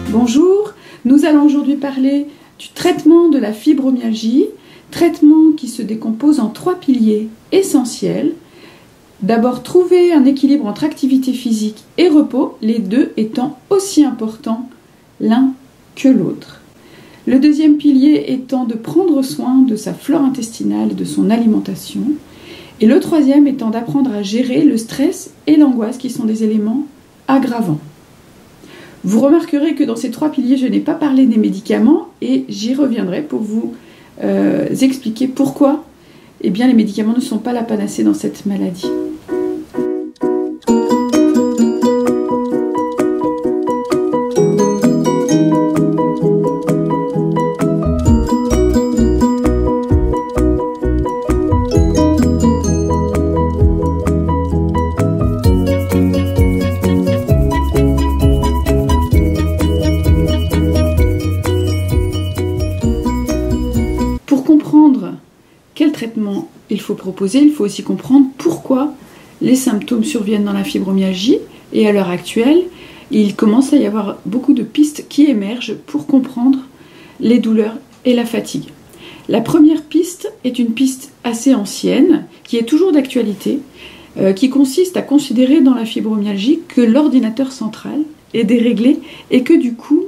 Bonjour, nous allons aujourd'hui parler du traitement de la fibromyalgie, traitement qui se décompose en 3 piliers essentiels. D'abord, trouver un équilibre entre activité physique et repos, les deux étant aussi importants l'un que l'autre. Le deuxième pilier étant de prendre soin de sa flore intestinale et de son alimentation. Et le troisième étant d'apprendre à gérer le stress et l'angoisse qui sont des éléments aggravants. Vous remarquerez que dans ces 3 piliers, je n'ai pas parlé des médicaments et j'y reviendrai pour vous expliquer pourquoi les médicaments ne sont pas la panacée dans cette maladie. Pour comprendre quel traitement il faut proposer, il faut aussi comprendre pourquoi les symptômes surviennent dans la fibromyalgie. Et à l'heure actuelle, il commence à y avoir beaucoup de pistes qui émergent pour comprendre les douleurs et la fatigue. La première piste est une piste assez ancienne, qui est toujours d'actualité, qui consiste à considérer dans la fibromyalgie que l'ordinateur central est déréglé et que du coup,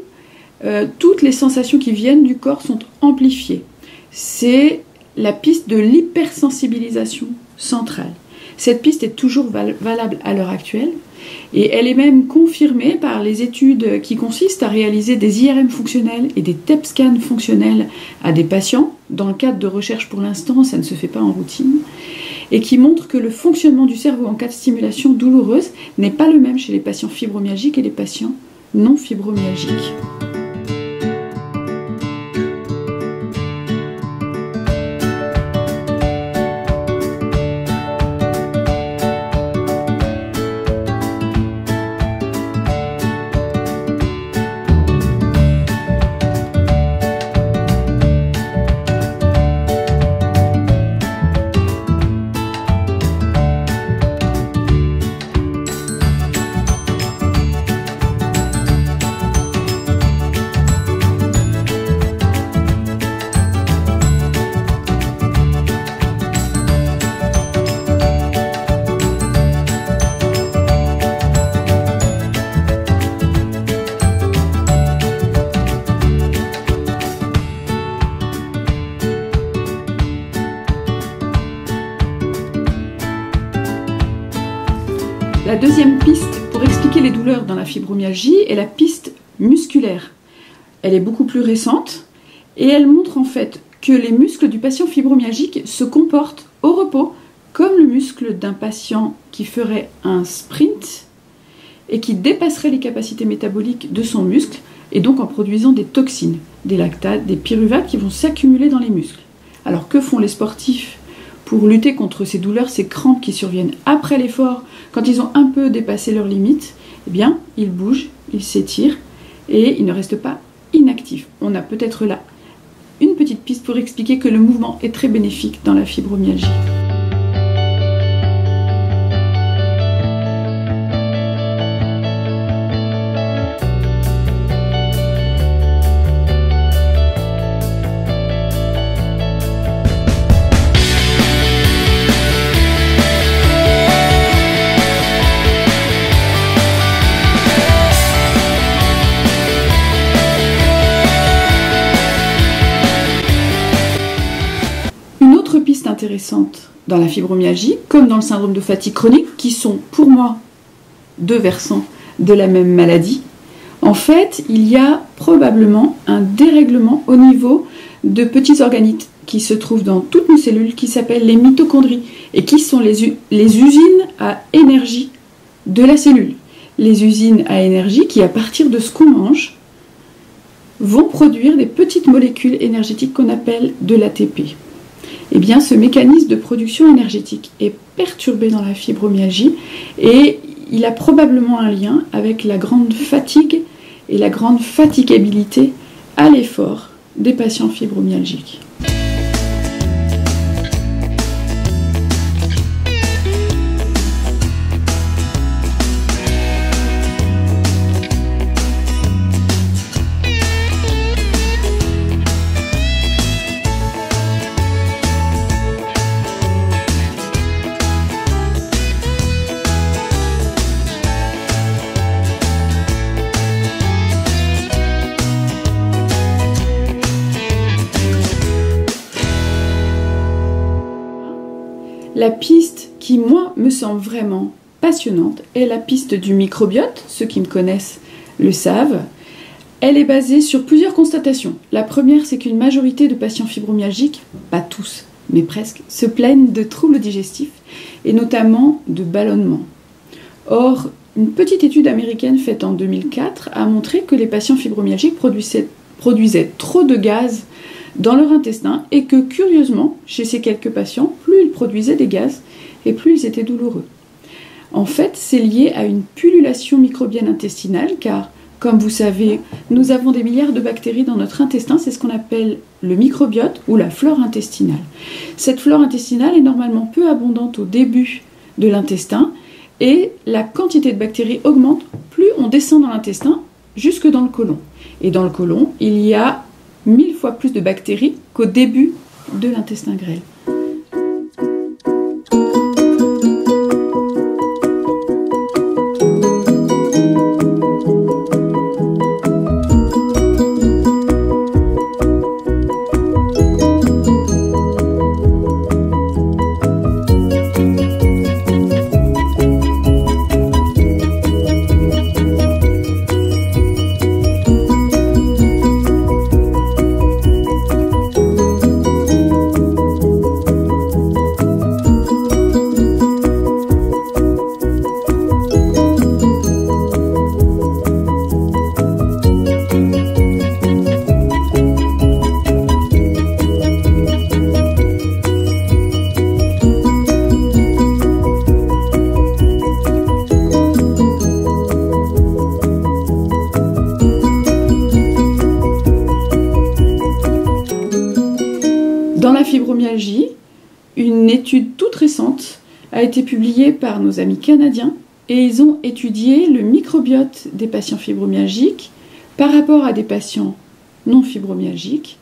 toutes les sensations qui viennent du corps sont amplifiées. C'est la piste de l'hypersensibilisation centrale. Cette piste est toujours valable à l'heure actuelle et elle est même confirmée par les études qui consistent à réaliser des IRM fonctionnels et des TEP scans fonctionnels à des patients. Dans le cadre de recherche pour l'instant, ça ne se fait pas en routine, et qui montrent que le fonctionnement du cerveau en cas de stimulation douloureuse n'est pas le même chez les patients fibromyalgiques et les patients non fibromyalgiques. La deuxième piste pour expliquer les douleurs dans la fibromyalgie est la piste musculaire. Elle est beaucoup plus récente et elle montre en fait que les muscles du patient fibromyalgique se comportent au repos comme le muscle d'un patient qui ferait un sprint et qui dépasserait les capacités métaboliques de son muscle et donc en produisant des toxines, des lactates, des pyruvates qui vont s'accumuler dans les muscles. Alors que font les sportifs pour lutter contre ces douleurs, ces crampes qui surviennent après l'effort, quand ils ont un peu dépassé leurs limites? Eh bien, ils bougent, ils s'étirent et ils ne restent pas inactifs. On a peut-être là une petite piste pour expliquer que le mouvement est très bénéfique dans la fibromyalgie. Piste intéressante dans la fibromyalgie, comme dans le syndrome de fatigue chronique, qui sont pour moi 2 versants de la même maladie. En fait, il y a probablement un dérèglement au niveau de petits organites qui se trouvent dans toutes nos cellules, qui s'appellent les mitochondries, et qui sont les usines à énergie de la cellule. Les usines à énergie qui, à partir de ce qu'on mange, vont produire des petites molécules énergétiques qu'on appelle de l'ATP. Eh bien, ce mécanisme de production énergétique est perturbé dans la fibromyalgie et il a probablement un lien avec la grande fatigue et la grande fatigabilité à l'effort des patients fibromyalgiques. La piste qui, moi, me semble vraiment passionnante est la piste du microbiote. Ceux qui me connaissent le savent. Elle est basée sur plusieurs constatations. La première, c'est qu'une majorité de patients fibromyalgiques, pas tous, mais presque, se plaignent de troubles digestifs et notamment de ballonnement. Or, une petite étude américaine faite en 2004 a montré que les patients fibromyalgiques produisaient trop de gaz dans leur intestin et que, curieusement, chez ces quelques patients, plus ils produisaient des gaz et plus ils étaient douloureux. En fait, c'est lié à une pullulation microbienne intestinale car, comme vous savez, nous avons des milliards de bactéries dans notre intestin, c'est ce qu'on appelle le microbiote ou la flore intestinale. Cette flore intestinale est normalement peu abondante au début de l'intestin et la quantité de bactéries augmente plus on descend dans l'intestin jusque dans le côlon. Et dans le côlon, il y a 1000 fois plus de bactéries qu'au début de l'intestin grêle. Dans la fibromyalgie, une étude toute récente a été publiée par nos amis canadiens et ils ont étudié le microbiote des patients fibromyalgiques par rapport à des patients non fibromyalgiques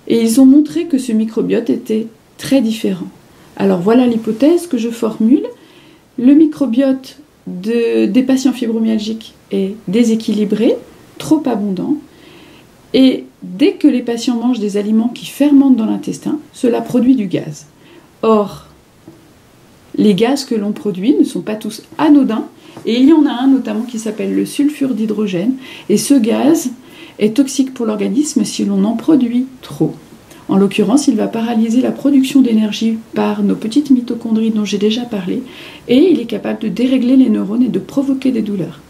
et ils ont montré que ce microbiote était très différent. Alors voilà l'hypothèse que je formule. Le microbiote des patients fibromyalgiques est déséquilibré, trop abondant. Et dès que les patients mangent des aliments qui fermentent dans l'intestin, cela produit du gaz. Or, les gaz que l'on produit ne sont pas tous anodins, et il y en a un notamment qui s'appelle le sulfure d'hydrogène, et ce gaz est toxique pour l'organisme si l'on en produit trop. En l'occurrence, il va paralyser la production d'énergie par nos petites mitochondries dont j'ai déjà parlé, et il est capable de dérégler les neurones et de provoquer des douleurs.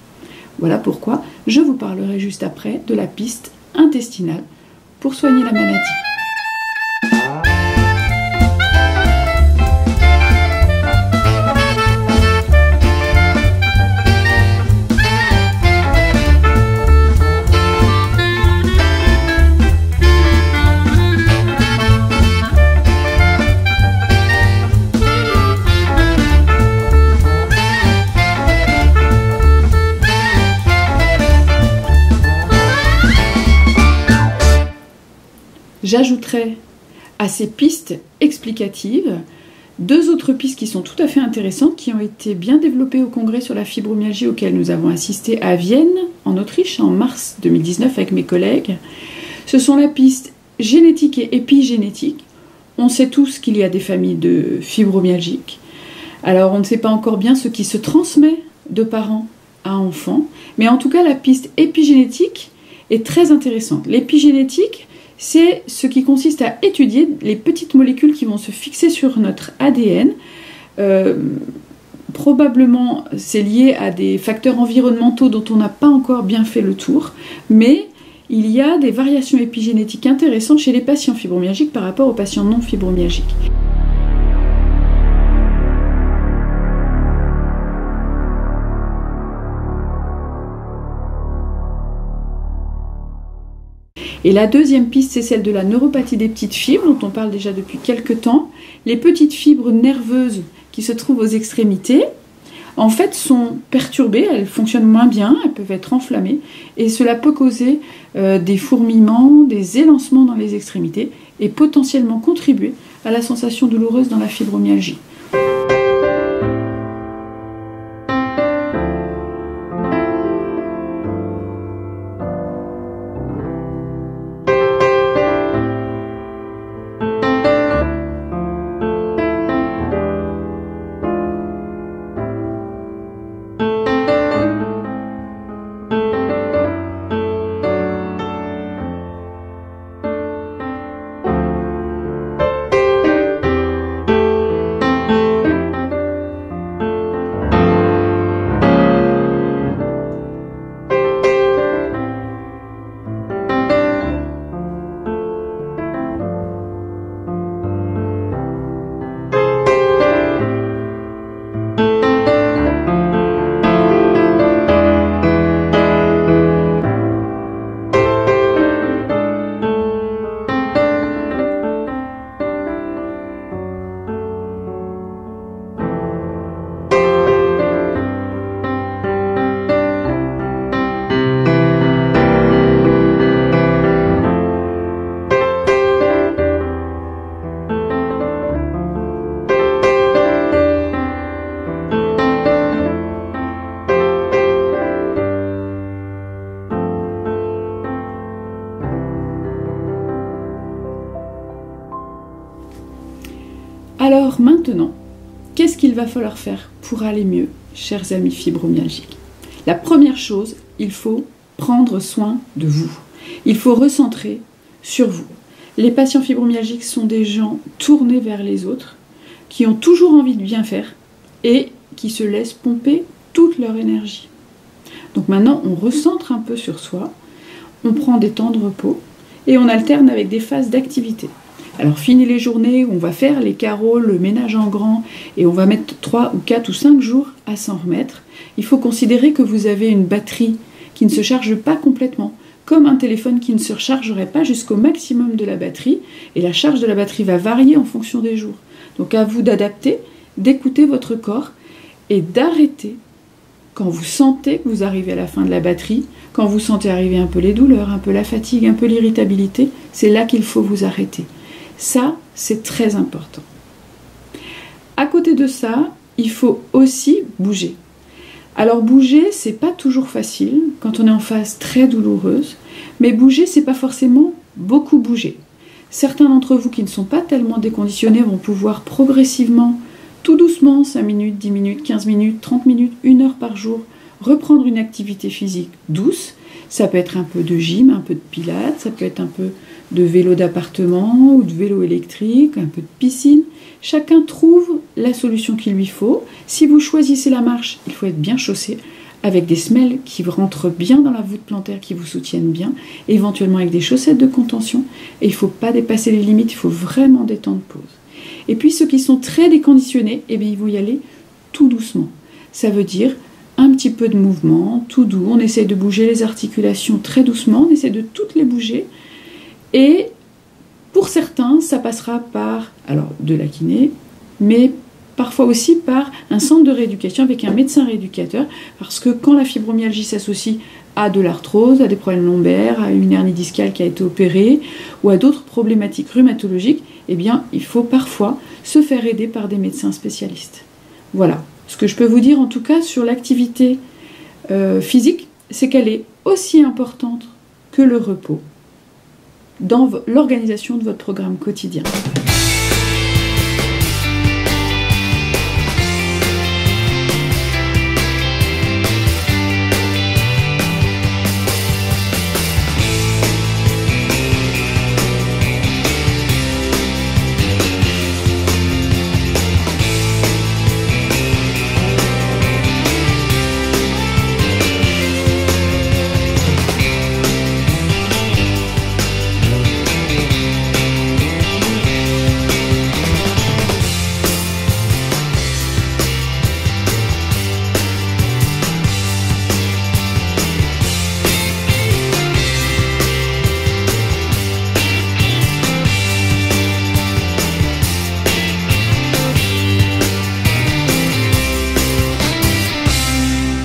Voilà pourquoi je vous parlerai juste après de la piste intestinale pour soigner la maladie. J'ajouterai à ces pistes explicatives deux autres pistes qui sont tout à fait intéressantes, qui ont été bien développées au congrès sur la fibromyalgie auquel nous avons assisté à Vienne, en Autriche, en mars 2019 avec mes collègues. Ce sont la piste génétique et épigénétique. On sait tous qu'il y a des familles de fibromyalgiques. Alors on ne sait pas encore bien ce qui se transmet de parents à enfants, mais en tout cas la piste épigénétique est très intéressante. L'épigénétique, c'est ce qui consiste à étudier les petites molécules qui vont se fixer sur notre ADN. Probablement, c'est lié à des facteurs environnementaux dont on n'a pas encore bien fait le tour, mais il y a des variations épigénétiques intéressantes chez les patients fibromyalgiques par rapport aux patients non fibromyalgiques. Et la deuxième piste, c'est celle de la neuropathie des petites fibres, dont on parle déjà depuis quelques temps. Les petites fibres nerveuses qui se trouvent aux extrémités, en fait, sont perturbées, elles fonctionnent moins bien, elles peuvent être enflammées, et cela peut causer des fourmillements, des élancements dans les extrémités, et potentiellement contribuer à la sensation douloureuse dans la fibromyalgie. maintenant, qu'est-ce qu'il va falloir faire pour aller mieux, chers amis fibromyalgiques? La première chose, il faut prendre soin de vous. Il faut recentrer sur vous. Les patients fibromyalgiques sont des gens tournés vers les autres, qui ont toujours envie de bien faire et qui se laissent pomper toute leur énergie. Donc maintenant, on recentre un peu sur soi, on prend des temps de repos et on alterne avec des phases d'activité. Alors fini les journées où on va faire les carreaux, le ménage en grand et on va mettre 3 ou 4 ou 5 jours à s'en remettre. Il faut considérer que vous avez une batterie qui ne se charge pas complètement, comme un téléphone qui ne se rechargerait pas jusqu'au maximum de la batterie, et la charge de la batterie va varier en fonction des jours. Donc à vous d'adapter, d'écouter votre corps et d'arrêter quand vous sentez que vous arrivez à la fin de la batterie, quand vous sentez arriver un peu les douleurs, un peu la fatigue, un peu l'irritabilité, c'est là qu'il faut vous arrêter. Ça, c'est très important. À côté de ça, il faut aussi bouger. Alors bouger, c'est pas toujours facile quand on est en phase très douloureuse, mais bouger, c'est pas forcément beaucoup bouger. Certains d'entre vous qui ne sont pas tellement déconditionnés vont pouvoir progressivement, tout doucement, 5 minutes, 10 minutes, 15 minutes, 30 minutes, 1 heure par jour, reprendre une activité physique douce. Ça peut être un peu de gym, un peu de pilates, ça peut être un peu de vélo d'appartement ou de vélo électrique, un peu de piscine. Chacun trouve la solution qu'il lui faut. Si vous choisissez la marche, il faut être bien chaussé, avec des semelles qui rentrent bien dans la voûte plantaire, qui vous soutiennent bien, éventuellement avec des chaussettes de contention. Et il ne faut pas dépasser les limites, il faut vraiment des temps de pause. Et puis ceux qui sont très déconditionnés, eh bien, ils vont y aller tout doucement. Ça veut dire un petit peu de mouvement, tout doux. On essaie de bouger les articulations très doucement, on essaie de toutes les bouger. Et pour certains, ça passera par de la kiné, mais parfois aussi par un centre de rééducation avec un médecin rééducateur, parce que quand la fibromyalgie s'associe à de l'arthrose, à des problèmes lombaires, à une hernie discale qui a été opérée, ou à d'autres problématiques rhumatologiques, eh bien, il faut parfois se faire aider par des médecins spécialistes. Voilà. Ce que je peux vous dire en tout cas sur l'activité physique, c'est qu'elle est aussi importante que le repos dans l'organisation de votre programme quotidien.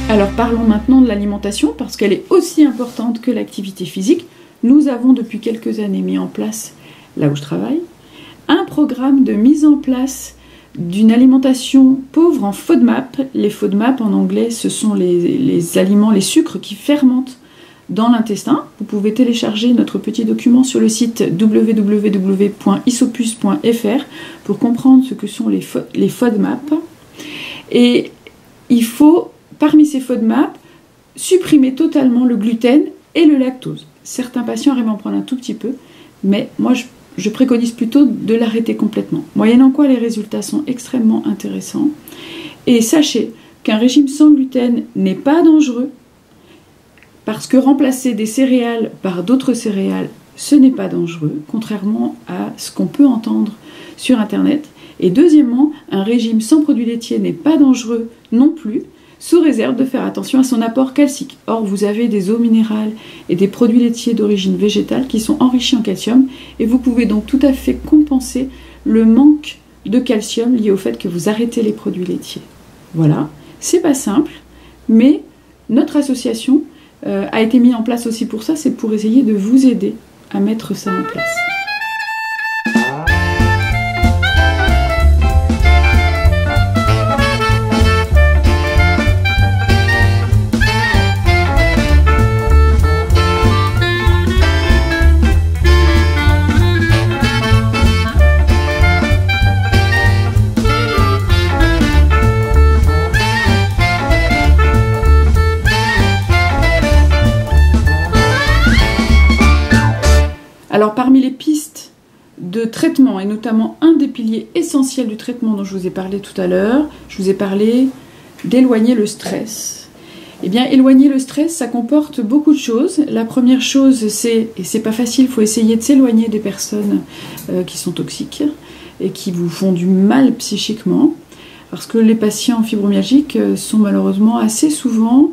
Alors parlons maintenant de l'alimentation, parce qu'elle est aussi importante que l'activité physique. Nous avons depuis quelques années mis en place, là où je travaille, un programme de mise en place d'une alimentation pauvre en FODMAP. Les FODMAP en anglais, ce sont les aliments, les sucres qui fermentent dans l'intestin. Vous pouvez télécharger notre petit document sur le site www.isopus.fr pour comprendre ce que sont les FODMAP. Et il faut, parmi ces FODMAP, supprimer totalement le gluten et le lactose. Certains patients aiment en prendre un tout petit peu, mais moi je préconise plutôt de l'arrêter complètement. Moyennant quoi les résultats sont extrêmement intéressants. Et sachez qu'un régime sans gluten n'est pas dangereux, parce que remplacer des céréales par d'autres céréales, ce n'est pas dangereux, contrairement à ce qu'on peut entendre sur Internet. Et deuxièmement, un régime sans produits laitiers n'est pas dangereux non plus, sous réserve de faire attention à son apport calcique. Or, vous avez des eaux minérales et des produits laitiers d'origine végétale qui sont enrichis en calcium, et vous pouvez donc tout à fait compenser le manque de calcium lié au fait que vous arrêtez les produits laitiers. Voilà, c'est pas simple, mais notre association a été mise en place aussi pour ça, c'est pour essayer de vous aider à mettre ça en place. Alors parmi les pistes de traitement, et notamment un des piliers essentiels du traitement dont je vous ai parlé tout à l'heure, je vous ai parlé d'éloigner le stress. Eh bien, éloigner le stress, ça comporte beaucoup de choses. La première chose, c'est, et c'est pas facile, il faut essayer de s'éloigner des personnes qui sont toxiques et qui vous font du mal psychiquement, parce que les patients fibromyalgiques sont malheureusement assez souvent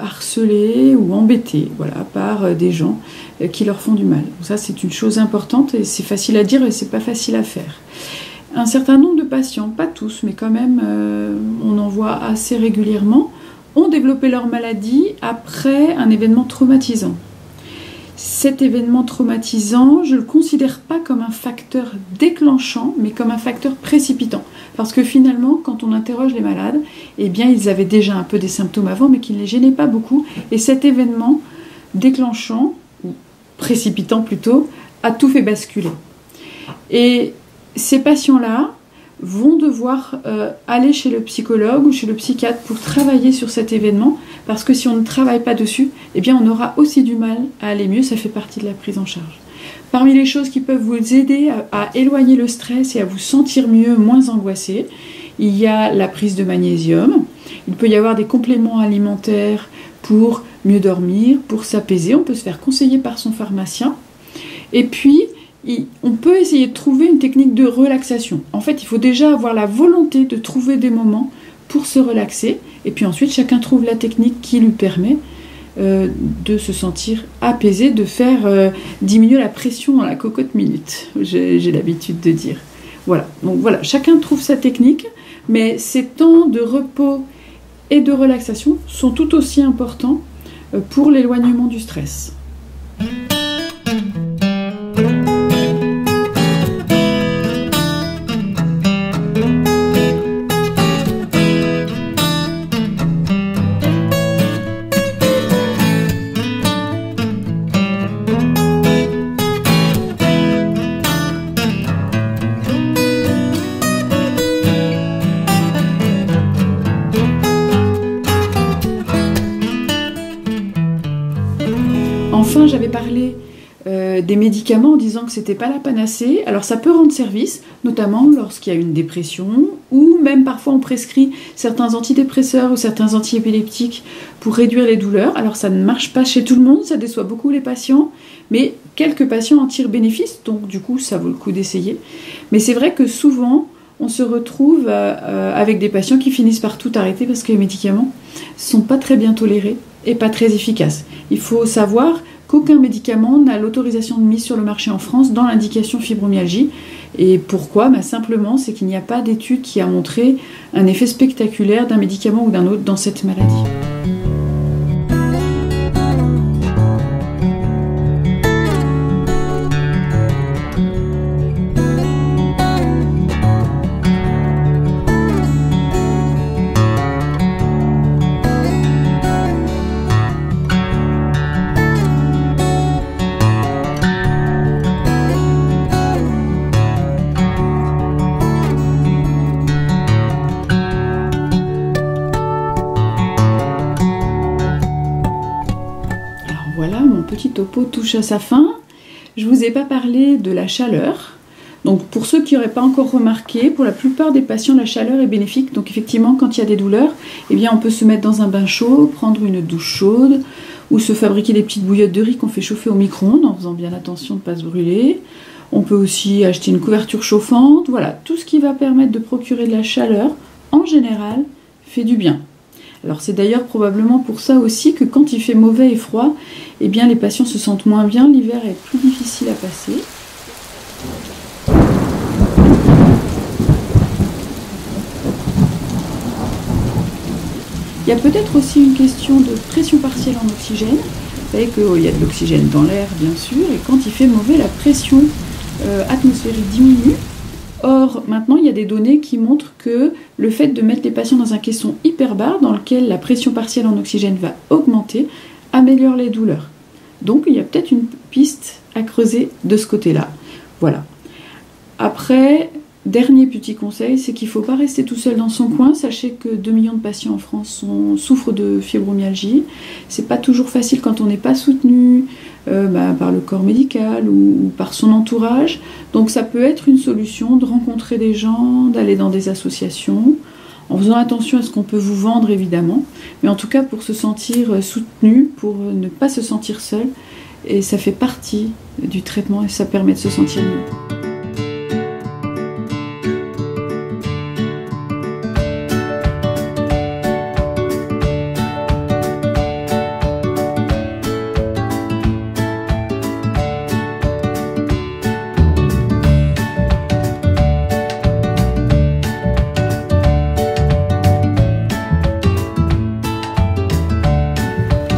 harcelés ou embêtés, voilà, par des gens qui leur font du mal. Donc ça, c'est une chose importante et c'est facile à dire et c'est pas facile à faire. Un certain nombre de patients, pas tous, mais quand même, on en voit assez régulièrement, ont développé leur maladie après un événement traumatisant. Cet événement traumatisant, je ne le considère pas comme un facteur déclenchant, mais comme un facteur précipitant. Parce que finalement, quand on interroge les malades, eh bien, ils avaient déjà un peu des symptômes avant, mais qui ne les gênaient pas beaucoup. Et cet événement déclenchant, ou précipitant plutôt, a tout fait basculer. Et ces patients-là vont devoir aller chez le psychologue ou chez le psychiatre pour travailler sur cet événement, parce que si on ne travaille pas dessus, eh bien on aura aussi du mal à aller mieux, ça fait partie de la prise en charge. Parmi les choses qui peuvent vous aider à éloigner le stress et à vous sentir mieux, moins angoissé, il y a la prise de magnésium, il peut y avoir des compléments alimentaires pour mieux dormir, pour s'apaiser, on peut se faire conseiller par son pharmacien, et puis on peut essayer de trouver une technique de relaxation. En fait, il faut déjà avoir la volonté de trouver des moments pour se relaxer. Et puis ensuite, chacun trouve la technique qui lui permet de se sentir apaisé, de faire diminuer la pression dans la cocotte minute, j'ai l'habitude de dire. Voilà, donc voilà, chacun trouve sa technique, mais ces temps de repos et de relaxation sont tout aussi importants pour l'éloignement du stress. Enfin, j'avais parlé des médicaments en disant que c'était pas la panacée. Alors ça peut rendre service, notamment lorsqu'il y a une dépression, ou même parfois on prescrit certains antidépresseurs ou certains antiépileptiques pour réduire les douleurs. Alors ça ne marche pas chez tout le monde, ça déçoit beaucoup les patients, mais quelques patients en tirent bénéfice, donc du coup ça vaut le coup d'essayer. Mais c'est vrai que souvent on se retrouve avec des patients qui finissent par tout arrêter parce que les médicaments ne sont pas très bien tolérés et pas très efficaces. Il faut savoir qu'aucun médicament n'a l'autorisation de mise sur le marché en France dans l'indication fibromyalgie. Et pourquoi ? Simplement, c'est qu'il n'y a pas d'étude qui a montré un effet spectaculaire d'un médicament ou d'un autre dans cette maladie. Voilà, mon petit topo touche à sa fin. Je ne vous ai pas parlé de la chaleur. Donc pour ceux qui n'auraient pas encore remarqué, pour la plupart des patients, la chaleur est bénéfique. Donc effectivement, quand il y a des douleurs, eh bien, on peut se mettre dans un bain chaud, prendre une douche chaude, ou se fabriquer des petites bouillottes de riz qu'on fait chauffer au micro-ondes en faisant bien attention de ne pas se brûler. On peut aussi acheter une couverture chauffante. Voilà, tout ce qui va permettre de procurer de la chaleur, en général, fait du bien. Alors c'est d'ailleurs probablement pour ça aussi que quand il fait mauvais et froid, eh bien les patients se sentent moins bien, l'hiver est plus difficile à passer. Il y a peut-être aussi une question de pression partielle en oxygène. Vous savez qu'il y a de l'oxygène dans l'air bien sûr, et quand il fait mauvais, la pression atmosphérique diminue. Or, maintenant, il y a des données qui montrent que le fait de mettre les patients dans un caisson hyperbare, dans lequel la pression partielle en oxygène va augmenter, améliore les douleurs. Donc, il y a peut-être une piste à creuser de ce côté-là. Voilà. Après, dernier petit conseil, c'est qu'il ne faut pas rester tout seul dans son coin. Sachez que 2 millions de patients en France souffrent de fibromyalgie. C'est pas toujours facile quand on n'est pas soutenu par le corps médical ou par son entourage. Donc ça peut être une solution de rencontrer des gens, d'aller dans des associations, en faisant attention à ce qu'on peut vous vendre évidemment, mais en tout cas pour se sentir soutenu, pour ne pas se sentir seul. Et ça fait partie du traitement et ça permet de se sentir mieux.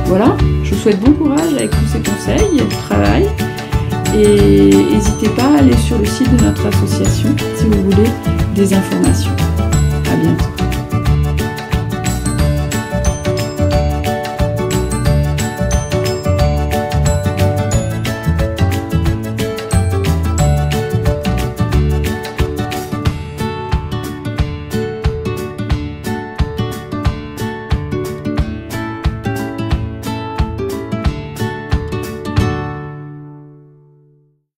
Voilà, je vous souhaite bon courage avec tous ces conseils, il y a du travail. Et n'hésitez pas à aller sur le site de notre association si vous voulez des informations. À bientôt.